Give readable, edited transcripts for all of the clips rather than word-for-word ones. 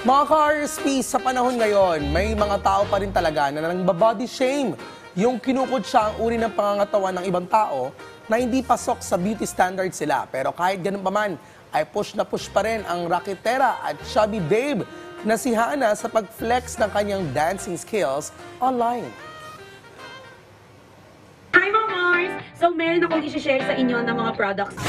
Mga ka-RSP, sa panahon ngayon, may mga tao pa rin talaga na nangbabody shame. Yung kinukutsa ang uri ng pangangatawan ng ibang tao na hindi pasok sa beauty standards sila. Pero kahit ganun pa man, ay push na push pa rin ang raketera at chubby babe na si Hana sa pag-flex ng kanyang dancing skills online. Hi, Mamars! So, meron akong isi-share sa inyo ng mga products.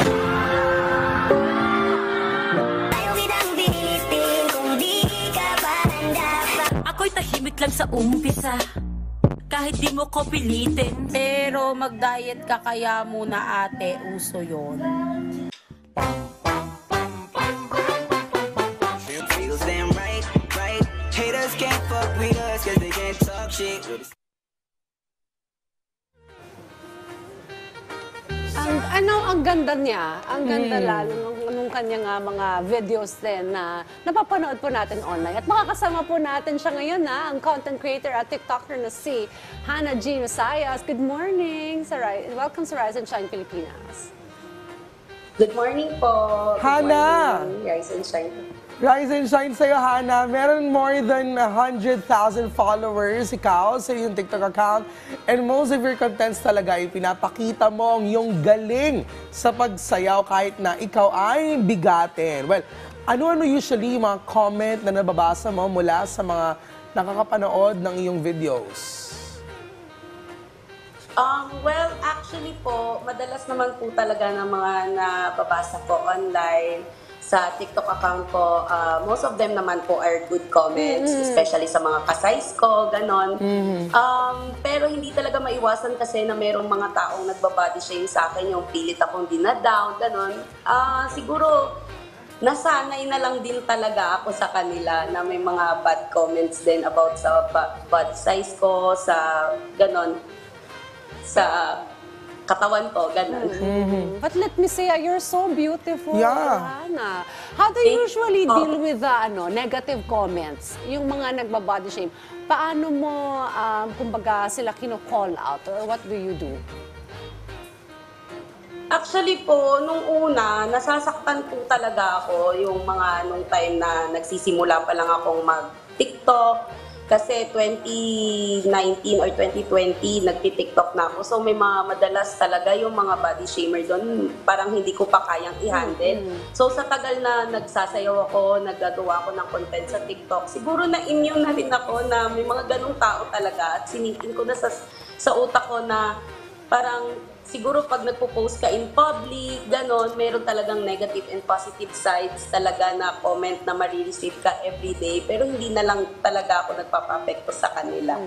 Ako'y tahimik lang sa umpisa, kahit di mo ko pilitin. Pero mag-diet ka kaya muna ate, uso yun. Feels damn right, right. Haters can't fuck with us 'cause they can't talk shit. Ang ganda niya. Ang ganda lalo nung kanyang mga videos din na napapanood po natin online. At makakasama po natin siya ngayon ang content creator at TikToker na si Hana G. Masias. Good morning. Welcome sa Rise and Shine Pilipinas. Good morning po. Hana! Good morning, Rise and Shine. Rise and shine sa'yo, Hana. Meron more than 100,000 followers ikaw sa iyong TikTok account. And most of your contents talaga ay pinapakita mo ang iyong galing sa pagsayaw kahit na ikaw ay bigatin. Well, ano-ano usually yung mga comment na nababasa mo mula sa mga nakakapanood ng iyong videos? Well, actually po, madalas naman po talaga ng mga nababasa ko online sa TikTok account ko, most of them naman po are good comments, especially sa mga ka-size ko, ganon. Pero hindi talaga maiwasan kasi na merong mga taong nagbabody shame sa akin, yung pilit akong dinadown, ganon. Siguro, nasanay na lang din talaga ako sa kanila na may mga bad comments din about sa body size ko, sa ganon, sa katawan ko, ganun. But let me say, you're so beautiful, Yeah. Hana. How do you usually deal with negative comments? Yung mga nagbabody shame. Paano mo, kumbaga, sila kino-call out? Or what do you do? Actually po, nung una, nasasaktan po talaga ako yung nung time na nagsisimula pa lang akong mag-TikTok. Kasi 2019 or 2020, nagti-TikTok na ako. So may mga madalas talaga yung mga body shamer doon, parang hindi ko pa kayang i-handle. So sa tagal na nagsasayaw ako, naggagawa ako ng content sa TikTok, siguro na-immune na rin ako na may mga ganong tao talaga. At sinipin ko na sa utak ko na parang siguro pag nagpo-post ka in public, ganon, meron talagang negative and positive sides talaga na comment na marireceive ka everyday. Pero hindi na lang talaga ako nagpapapekto sa kanila.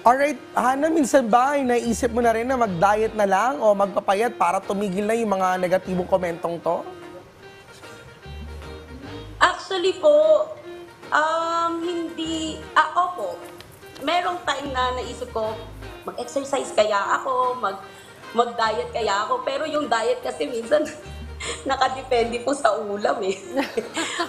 Alright, Hana, minsan ba ay naisip mo na rin na mag-diet na lang o magpapayat para tumigil na yung mga negatibong komentong to? Actually po, opo. Merong time na naisip ko, mag-exercise kaya ako, mag-diet kaya ako. Pero yung diet kasi minsan nakadepende po sa ulam eh.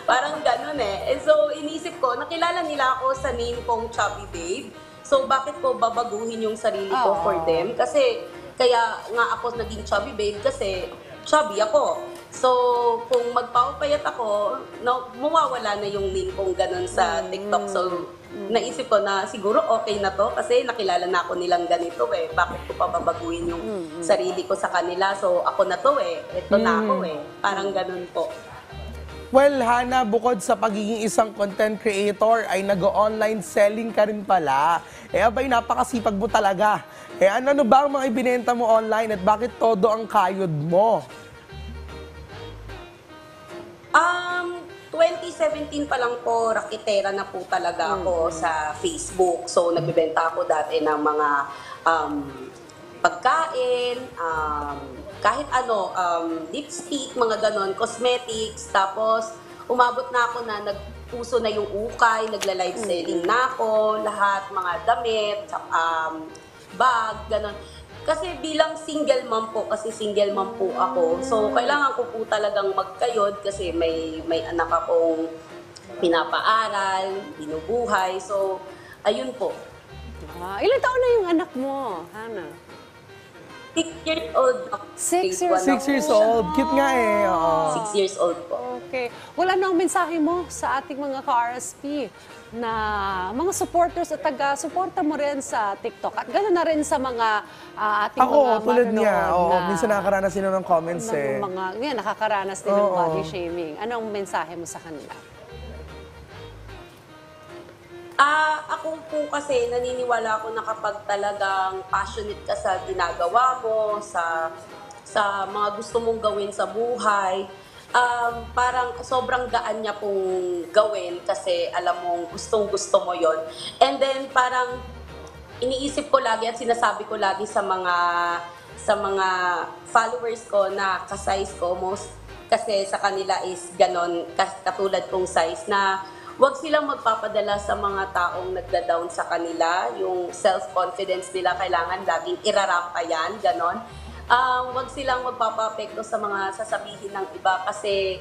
Parang ganun eh. So inisip ko, nakilala nila ako sa name kong Chubby Babe. So bakit ko babaguhin yung sarili ko for them? Kasi kaya nga ako naging Chubby Babe kasi chubby ako. So kung magpapayat ako, mawawala na yung name kong ganun sa TikTok. So naisip ko na siguro okay na to kasi nakilala na ako nilang ganito eh. Bakit ko pa babaguhin yung sarili ko sa kanila? So ako na to eh. Ito na ako eh. Parang ganun po. Well, Hana, bukod sa pagiging isang content creator, ay nag-online selling ka rin pala. Abay, napakasipag mo talaga. Ano ba ang mga ibinenta mo online at bakit todo ang kayod mo? 2017 pa lang po, raketera na po talaga ako sa Facebook. So, nagbebenta ako dati ng mga pagkain, kahit ano, lipstick, mga ganon, cosmetics. Tapos, umabot na ako na nagpuso na yung ukay, nagla-live selling na ako, lahat, mga damit, bag, ganon. Kasi bilang single mom po, kasi single mom po ako, so kailangan ko po talagang magkayod kasi may anak akong pinapaaral, binubuhay, so ayun po. Ilan taon na yung anak mo, Hana? 6 years old. 6 years old. 6 years old. Cute nga eh. Oo. 6 years old po. Okay. Okay. Wala na ang mensahe mo sa ating mga ka-RSP na mga supporters at taga-suporta mo rin sa TikTok. At gano'n na rin sa mga ating Ako, mga tulad niya. manonood Oo, na- minsan nakakaranas sila ng comments eh. ng mga, yan, nakakaranas din ng Oo. body shaming. Anong mensahe mo sa kanila? Ako po kasi naniniwala ako na kapag talagang passionate ka sa ginagawa mo, sa mga gusto mong gawin sa buhay, parang sobrang gaan niya pong gawin kasi alam mong gustong-gusto mo yon. And then parang iniisip ko lagi at sinasabi ko lagi sa mga followers ko na ka-size ko, most kasi sa kanila is ganon, katulad kong size, na wag silang magpapadala sa mga taong nagda-down sa kanila. Yung self-confidence nila kailangan laging irarampa yan, ganon. Wag silang magpapapekto sa mga sasabihin ng iba kasi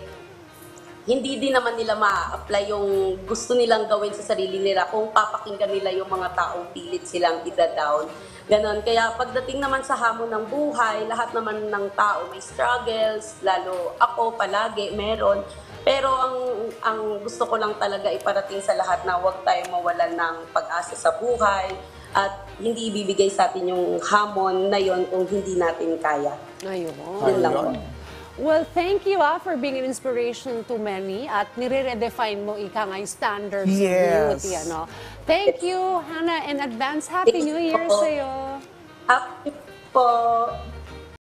hindi din naman nila ma-apply yung gusto nilang gawin sa sarili nila kung papakinggan nila yung mga taong pilit silang ida-down. Ganon. Kaya pagdating naman sa hamon ng buhay, lahat naman ng tao may struggles, lalo ako palagi meron. Pero ang gusto ko lang talaga iparating sa lahat na huwag tayo mawalan ng pag-asa sa buhay at hindi ibibigay sa atin yung hamon na yon kung hindi natin kaya. Ayun. Yun lang po. Well, thank you for being an inspiration to many at nire-redefine mo ika nga yung standards of Yes. beauty. Ano? Thank you, Hannah, in advance. Happy New Year po. sa'yo. Happy po.